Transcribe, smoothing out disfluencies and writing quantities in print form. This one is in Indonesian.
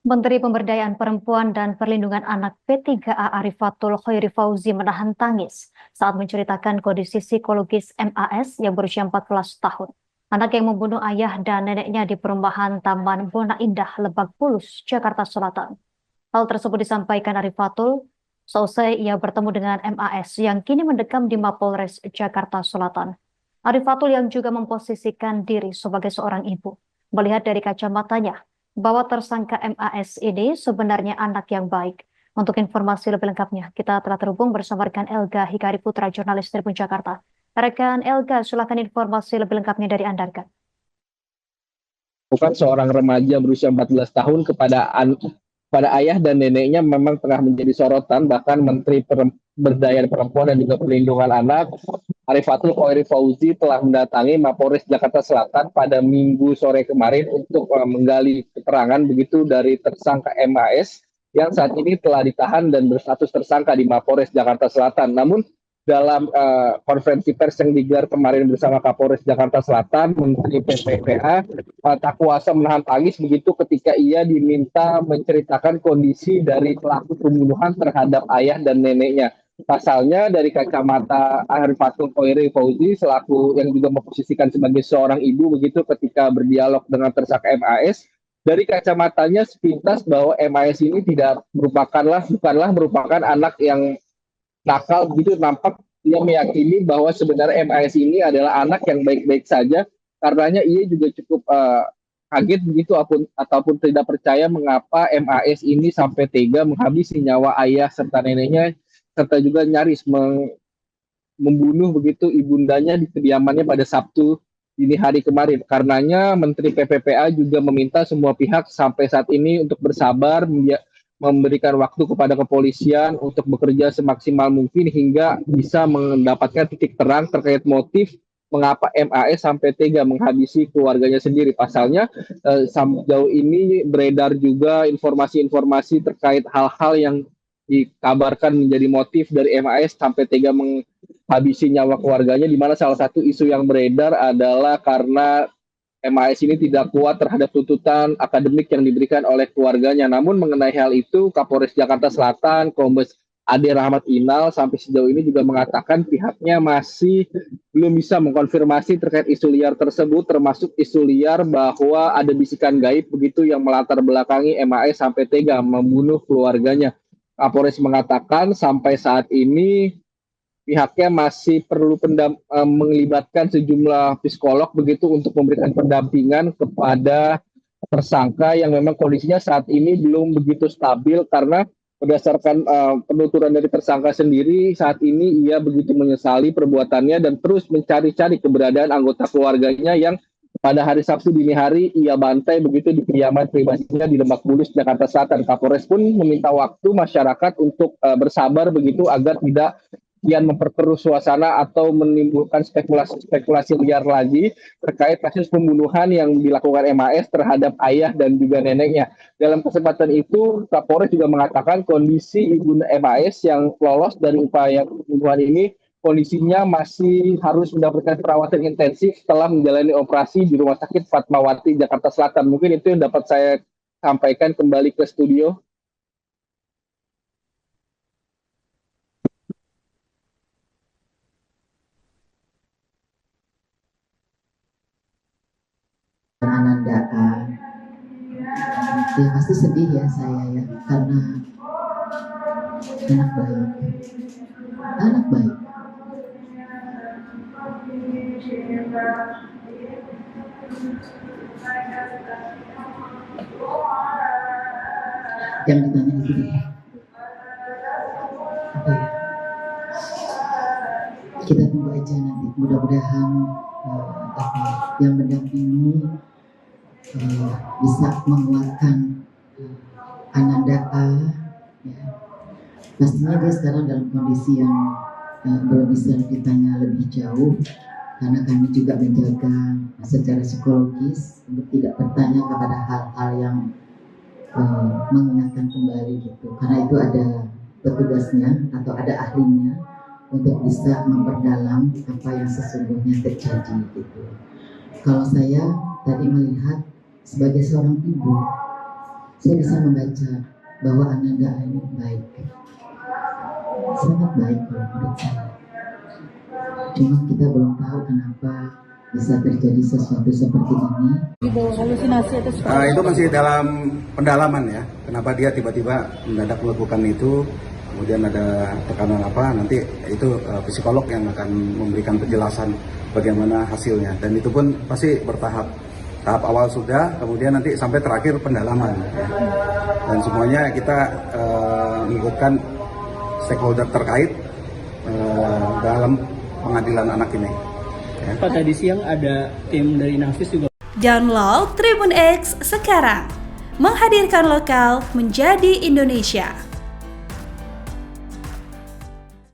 Menteri Pemberdayaan Perempuan dan Perlindungan Anak P3A Arifatul Khairi Fauzi menahan tangis saat menceritakan kondisi psikologis MAS yang berusia 14 tahun. Anak yang membunuh ayah dan neneknya di perumahan Taman Bona Indah, Lebak Bulus, Jakarta Selatan. Hal tersebut disampaikan Arifatul seusai ia bertemu dengan MAS yang kini mendekam di Mapolres Jakarta Selatan. Arifatul yang juga memposisikan diri sebagai seorang ibu, melihat dari kacamatanya bahwa tersangka MAS ini sebenarnya anak yang baik. Untuk informasi lebih lengkapnya, kita telah terhubung bersama rekan Elga Hikari Putra, jurnalis Tribun Jakarta. Rekan Elga, silakan informasi lebih lengkapnya dari Anda, rekan. Bukan seorang remaja berusia 14 tahun pada ayah dan neneknya memang tengah menjadi sorotan. Bahkan Menteri Pemberdayaan Perempuan dan juga Perlindungan Anak Arifatul Khairi Fauzi telah mendatangi Mapolres Jakarta Selatan pada Minggu sore kemarin untuk menggali keterangan begitu dari tersangka MAS yang saat ini telah ditahan dan berstatus tersangka di Mapolres Jakarta Selatan. Namun dalam konferensi pers yang digelar kemarin bersama Kapolres Jakarta Selatan, Menteri PPPA tak kuasa menahan tangis begitu ketika ia diminta menceritakan kondisi dari pelaku pembunuhan terhadap ayah dan neneknya. Pasalnya dari kacamata Arifatul Khairi Fauzi selaku yang juga memposisikan sebagai seorang ibu begitu ketika berdialog dengan tersangka MAS, dari kacamatanya sepintas bahwa MAS ini bukanlah merupakan anak yang nakal begitu. Nampak ia meyakini bahwa sebenarnya MAS ini adalah anak yang baik-baik saja, karenanya ia juga cukup kaget begitu ataupun tidak percaya mengapa MAS ini sampai tega menghabisi nyawa ayah serta neneknya, serta juga nyaris membunuh begitu ibundanya di kediamannya pada Sabtu dini hari kemarin. Karenanya Menteri PPPA juga meminta semua pihak sampai saat ini untuk bersabar, memberikan waktu kepada kepolisian untuk bekerja semaksimal mungkin hingga bisa mendapatkan titik terang terkait motif mengapa MAS sampai tega menghabisi keluarganya sendiri. Pasalnya sejauh ini beredar juga informasi-informasi terkait hal-hal yang dikabarkan menjadi motif dari MAS sampai tega menghabisi nyawa keluarganya, di mana salah satu isu yang beredar adalah karena MAS ini tidak kuat terhadap tuntutan akademik yang diberikan oleh keluarganya. Namun mengenai hal itu, Kapolres Jakarta Selatan, Kombes Ade Rahmat Inal, sampai sejauh ini juga mengatakan pihaknya masih belum bisa mengkonfirmasi terkait isu liar tersebut, termasuk isu liar bahwa ada bisikan gaib begitu yang melatar belakangi MAS sampai tega membunuh keluarganya. Kapolres mengatakan sampai saat ini pihaknya masih perlu melibatkan sejumlah psikolog begitu untuk memberikan pendampingan kepada tersangka yang memang kondisinya saat ini belum begitu stabil, karena berdasarkan penuturan dari tersangka sendiri saat ini ia begitu menyesali perbuatannya dan terus mencari-cari keberadaan anggota keluarganya yang pada hari Sabtu dini hari ia bantai begitu di kediaman pribadinya di Lebak Bulus, Jakarta Selatan. Kapolres pun meminta waktu masyarakat untuk bersabar begitu agar tidak kian memperkeruh suasana atau menimbulkan spekulasi-spekulasi liar lagi terkait kasus pembunuhan yang dilakukan MAS terhadap ayah dan juga neneknya. Dalam kesempatan itu, Kapolres juga mengatakan kondisi ibu MAS yang lolos dari upaya pembunuhan ini kondisinya masih harus mendapatkan perawatan intensif setelah menjalani operasi di Rumah Sakit Fatmawati, Jakarta Selatan. Mungkin itu yang dapat saya sampaikan kembali ke studio. Ananda ya pasti sedih ya saya ya, karena anak baik yang ditanya itu deh. Oke. Kita tunggu aja nanti, mudah-mudahan yang mendampingi bisa menguatkan Ananda ya. Pastinya dia sekarang dalam kondisi yang belum bisa ditanya lebih jauh, karena kami juga menjaga secara psikologis untuk tidak bertanya kepada hal-hal yang mengingatkan kembali gitu, karena itu ada petugasnya atau ada ahlinya untuk bisa memperdalam apa yang sesungguhnya terjadi gitu. Kalau saya tadi melihat sebagai seorang ibu, saya bisa membaca bahwa Ananda ini baik, sangat baik kalau menurut saya. Cuma kita belum tahu kenapa bisa terjadi sesuatu seperti ini. Halusinasi itu masih dalam pendalaman ya. Kenapa dia tiba-tiba mendadak melakukan itu? Kemudian ada tekanan apa? Nanti itu psikolog yang akan memberikan penjelasan bagaimana hasilnya. Dan itu pun pasti bertahap. Tahap awal sudah, kemudian nanti sampai terakhir pendalaman. Ya. Dan semuanya kita mengikutkan stakeholder terkait dalam pengadilan anak ini. Ya. Pak, tadi siang ada tim dari Nafis juga. Download Tribun X sekarang, menghadirkan lokal menjadi Indonesia.